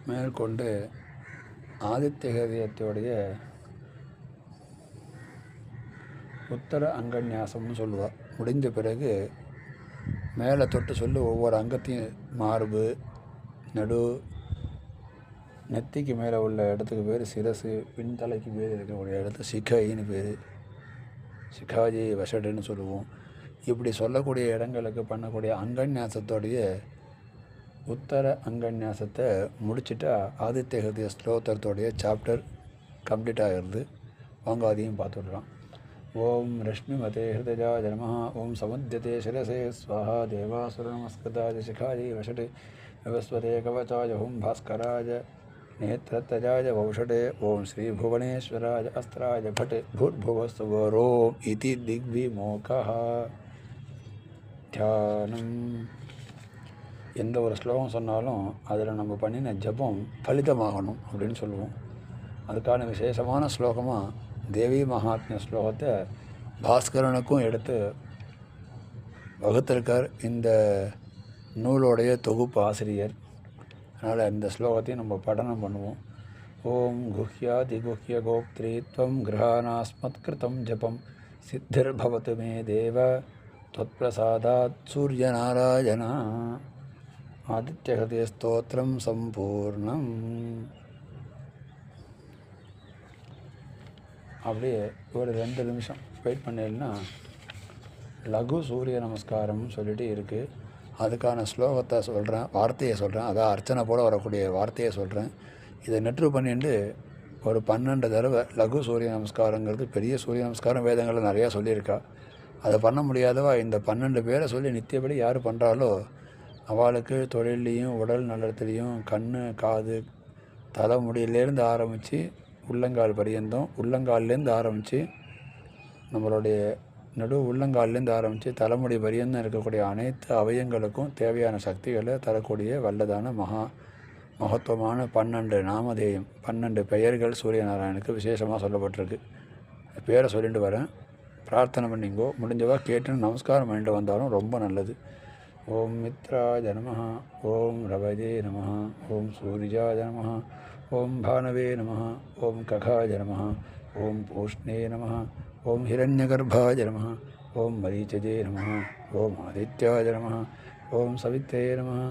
மேற்கொண்டு ஆதித்ய ஹிருதயத்தோடைய உத்தர அங்கன்யாசம்னு சொல்லுவாள். முடிந்த பிறகு மேலே தொட்டு சொல்லி ஒவ்வொரு அங்கத்தையும் மார்பு, நடு, நெத்திக்கு மேலே உள்ள இடத்துக்கு பேர் சிரசு, பின்தலைக்கு பேர் இருக்கக்கூடிய இடத்து சிகைன்னு பேர், சிகாஜி வஷடுன்னு சொல்லுவோம். இப்படி சொல்லக்கூடிய இடங்களுக்கு பண்ணக்கூடிய அங்கன்யாசத்தோடைய உத்தர அங்கன்யாசத்தை முடிச்சுட்டா ஆதித்ய ஹிருதய ஸ்லோத்திரத்தோடைய சாப்டர் கம்ப்ளீட் ஆகிறது. வாங்க அதையும் பார்த்துடலாம். ஓம் ரஷ்மிமதே ஹிருதயாய நமஹ. ஓம் சமுத்யதே சிரசே ஸ்வாஹா. தேவாசுர நமஸ்கிருதாய சிகாஜி வஷடே விவஸ்வதே கவச்சாய ஓம் பாஸ்கராய நேத்ரத்தஜாய வௌஷடே. ஓம் ஸ்ரீ புவனேஸ்வராய அஸ்திராய பட் பூர்புவஸ்வரோம் இதி திக்விமோகः. தியானம். எந்த ஒரு ஸ்லோகம் சொன்னாலும் அதில் நம்ம பண்ணின ஜபம் பலிதமாகணும் அப்படின்னு சொல்லுவோம். அதுக்கான விசேஷமான ஸ்லோகமாக தேவி மகாத்மிய ஸ்லோகத்தை பாஸ்கரனுக்கும் எடுத்து வகுத்திருக்கார் இந்த நூலோடைய தொகுப்பு ஆசிரியர். அதனால் இந்த ஸ்லோகத்தையும் நம்ம படனம் பண்ணுவோம். ஓம் குஹ்யாதி குஹ்ய கோப்திரீத்வம் கிரகானாஸ்மத் கிருதம் ஜபம் சித்திர்பவத்து மே தேவ त्वत्प्रसादात् सूर्यनारायणा. ஆதித்ய ஹிருதய ஸ்தோத்திரம் சம்பூர்ணம். அப்படியே ஒரு 2 நிமிஷம் வெயிட் பண்ணேன்னா லகு சூரிய நமஸ்காரம்னு சொல்லிட்டு இருக்குது. அதுக்கான ஸ்லோகத்தை சொல்கிறேன், வார்த்தையை சொல்கிறேன். அதான் அர்ச்சனை போல் வரக்கூடிய வார்த்தையை சொல்கிறேன். இதை நெற்று பண்ணிட்டு ஒரு 12 தடவை லகு சூரிய நமஸ்காரங்கிறது பெரிய சூரிய நமஸ்காரம் வேதங்களில் நிறையா சொல்லியிருக்கா. அதை பண்ண முடியாதவா இந்த 12 பேரை சொல்லி நித்தியப்படி யார் பண்ணுறாலோ அவளுக்கு தொழிலையும் உடல் நலத்திலையும் கண், காது, தலைமுடியிலேருந்து ஆரம்பித்து உள்ளங்கால் பரியந்தம், உள்ளங்கால்லேருந்து ஆரம்பித்து நம்மளுடைய நடு உள்ளங்கால்லேருந்து ஆரம்பித்து தலைமுடி பரியந்தம் இருக்கக்கூடிய அனைத்து அவயங்களுக்கும் தேவையான சக்திகளை தரக்கூடிய வல்லதான மகத்துவமான 12 நாமதேயம், 12 பெயர்கள் சூரியநாராயணுக்கு விசேஷமாக சொல்லப்பட்டிருக்கு. பேரை சொல்லிட்டு வரேன், பிரார்த்தனை பண்ணிங்கோ. முடிஞ்சவா கேட்டுன்னு நமஸ்காரம் பண்ணிட்டு வந்தாலும் ரொம்ப நல்லது. ஓம் மித்ராய நமஹ. ஓம் ரவஜே நமஹ. ஓம் சூரிஜாய நமஹ. ஓம் பானவே நமஹ. ஓம் ககாய நமஹ. ஓம் பூஷ்ணே நமஹ. ஓம் ஹிரண்யகர்பாய நமஹ. ஓம் மரீச்சஜே நமஹ. ஓம் ஆதித்யாய நமஹ. ஓம் சவித்ரே நமஹ.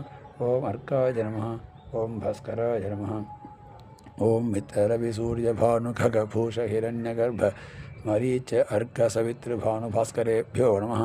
ஓம் அர்க்காய நமஹ. ஓம் பாஸ்கராய நமஹ. ஓம் மித்ரவி சூரிய பானு ககபூஷ ஹிரண்யகர்ப மரீச்ச அர்க்க சவித்ரு பானு பாஸ்கரேभ्यो நமஹ.